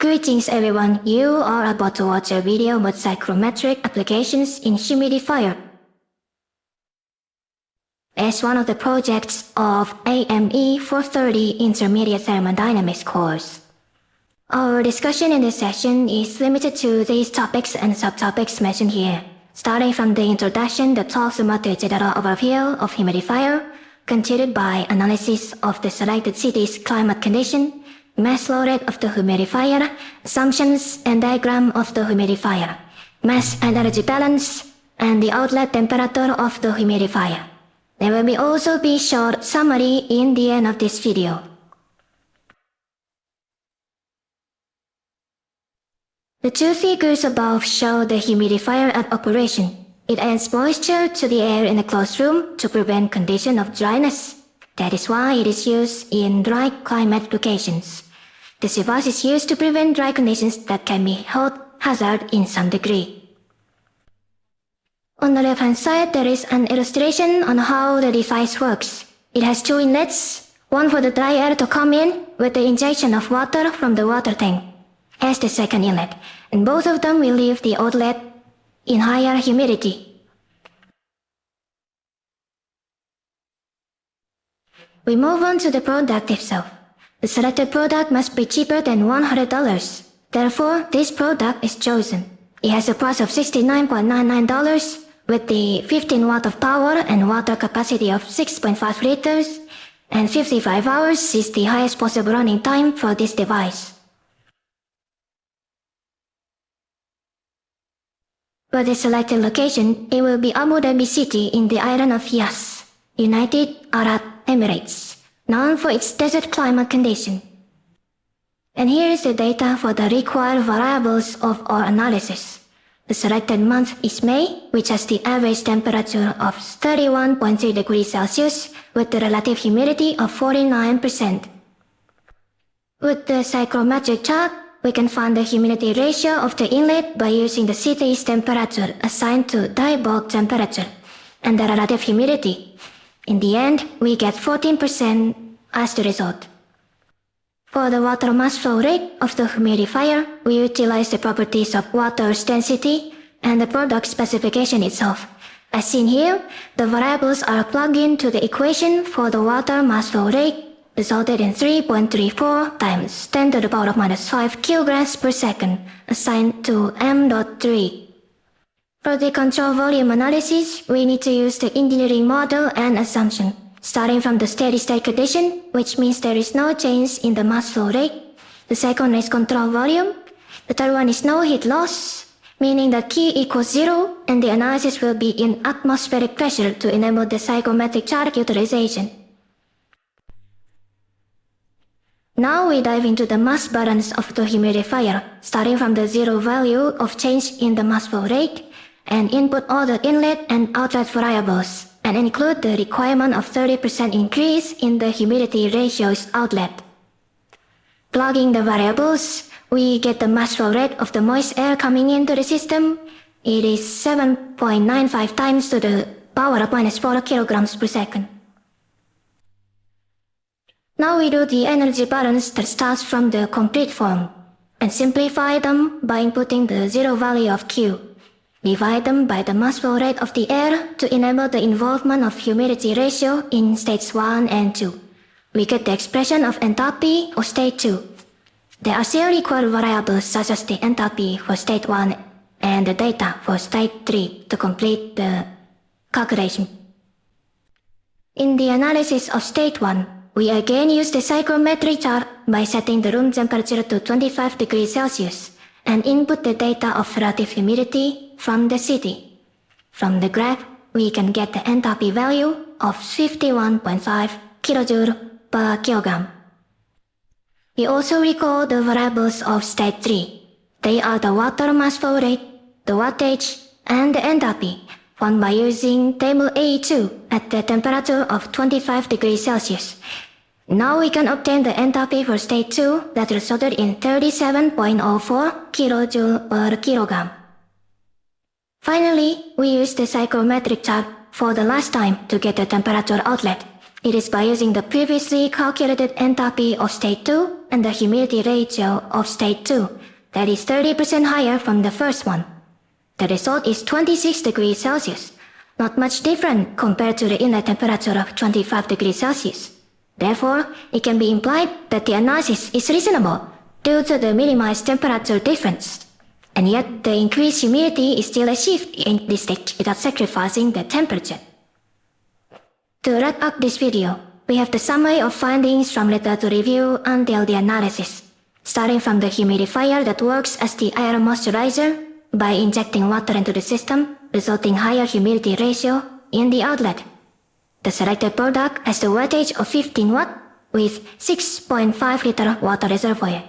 Greetings everyone, you are about to watch a video about psychrometric applications in Humidifier. As one of the projects of AME 430 Intermediate Thermodynamics course. Our discussion in this session is limited to these topics and subtopics mentioned here, starting from the introduction that talks about the general overview of humidifier, continued by analysis of the selected city's climate condition, mass flow rate of the humidifier, assumptions and diagram of the humidifier, mass and energy balance, and the outlet temperature of the humidifier. There will also be short summary in the end of this video. The two figures above show the humidifier at operation. It adds moisture to the air in a closed room to prevent condition of dryness. That is why it is used in dry climate locations. This device is used to prevent dry conditions that can be health hazard in some degree. On the left-hand side, there is an illustration on how the device works. It has two inlets, one for the dry air to come in with the injection of water from the water tank as the second inlet, and both of them will leave the outlet in higher humidity. We move on to the product itself. The selected product must be cheaper than $100. Therefore, this product is chosen. It has a price of $69.99 with the 15 watt of power and water capacity of 6.5 liters, and 55 hours is the highest possible running time for this device. For the selected location, it will be Abu Dhabi City in the island of Yas, United Arab Emirates, known for its desert climate condition. And here is the data for the required variables of our analysis. The selected month is May, which has the average temperature of 31.3 degrees Celsius with the relative humidity of 49%. With the psychrometric chart, we can find the humidity ratio of the inlet by using the city's temperature assigned to die bulk temperature and the relative humidity. In the end, we get 14% as the result. For the water mass flow rate of the humidifier, we utilize the properties of water's density and the product specification itself. As seen here, the variables are plugged into the equation for the water mass flow rate, resulted in 3.34 times 10 to the power of minus 5 kilograms per second, assigned to m.3. For the control volume analysis, we need to use the engineering model and assumption, starting from the steady-state condition, which means there is no change in the mass flow rate. The second is control volume. The third one is no heat loss, meaning that Q equals 0, and the analysis will be in atmospheric pressure to enable the psychrometric chart utilization. Now we dive into the mass balance of the humidifier, starting from the zero value of change in the mass flow rate, and input all the inlet and outlet variables, and include the requirement of 30% increase in the humidity ratio's outlet. Plugging the variables, we get the mass flow rate of the moist air coming into the system. It is 7.95 times to the power of minus 4 kilograms per second. Now we do the energy balance that starts from the complete form, and simplify them by inputting the zero value of Q. Divide them by the mass flow rate of the air to enable the involvement of humidity ratio in states 1 and 2. We get the expression of enthalpy of state 2. There are still required variables such as the enthalpy for state 1 and the data for state 3 to complete the calculation. In the analysis of state 1, we again use the psychrometric chart by setting the room temperature to 25 degrees Celsius and input the data of relative humidity from the city. From the graph, we can get the enthalpy value of 51.5 kilojoule per kilogram. We also recall the variables of state 3. They are the water mass flow rate, the wattage, and the enthalpy, found by using table A2 at the temperature of 25 degrees Celsius. Now we can obtain the enthalpy for state 2 that resulted in 37.04 kilojoule per kilogram. Finally, we use the psychrometric chart for the last time to get the temperature outlet. It is by using the previously calculated enthalpy of state 2 and the humidity ratio of state 2 that is 30% higher from the first one. The result is 26 degrees Celsius, not much different compared to the inlet temperature of 25 degrees Celsius. Therefore, it can be implied that the analysis is reasonable due to the minimized temperature difference. And yet, the increased humidity is still achieved in this stage without sacrificing the temperature. To wrap up this video, we have the summary of findings from literature review until the analysis, starting from the humidifier that works as the iron moisturizer by injecting water into the system, resulting higher humidity ratio in the outlet. The selected product has the wattage of 15 watt with 6.5 liter water reservoir.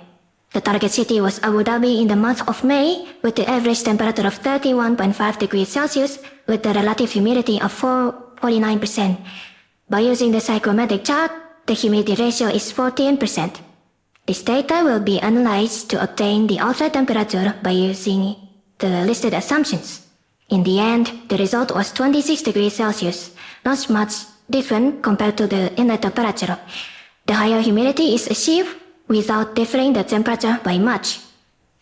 The target city was Abu Dhabi in the month of May with the average temperature of 31.5 degrees Celsius with the relative humidity of 49%. By using the psychrometric chart, the humidity ratio is 14%. This data will be analyzed to obtain the outlet temperature by using the listed assumptions. In the end, the result was 26 degrees Celsius, not much different compared to the inlet temperature. The higher humidity is achieved without differing the temperature by much.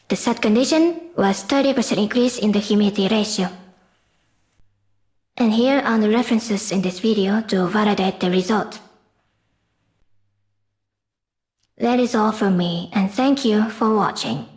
The set condition was 30% increase in the humidity ratio. And here are the references in this video to validate the result. That is all from me, and thank you for watching.